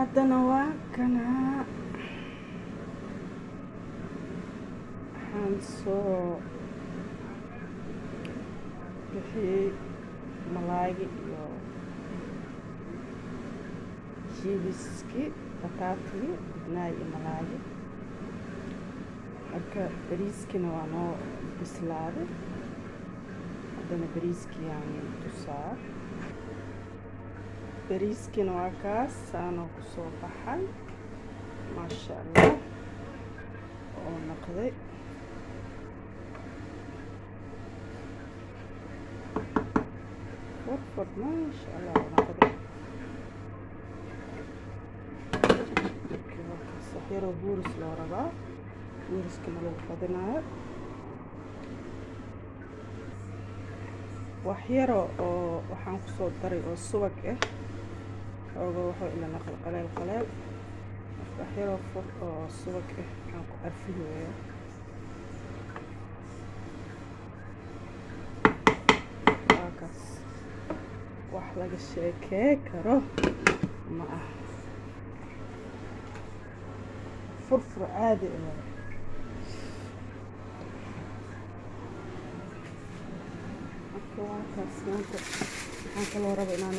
haddana waa kana waxaan soo bixiyey malaaygi iyo jibiski bataatigi dibnaay iyo malaaygi marka bariiskina waa noo bislaaday haddana bariiskii aan tusaa bariiskina waa kaas saanoo ku soo baxay maasha allah oo noqday furfur maasha allah oo noqday saxyaroo buuris loo rabaa buuriskana lagu fadinaayo waxyaro oo waxaan kusoo daray oo subag ah ooga wuxuu ila naqal qaleel waxyaro fur oo subag ah waxaan ku arfiyoyaa waakaas wax laga sheekee karo ma ah furfur caadi ah waakaas maanta waxaan kaloo raba inaan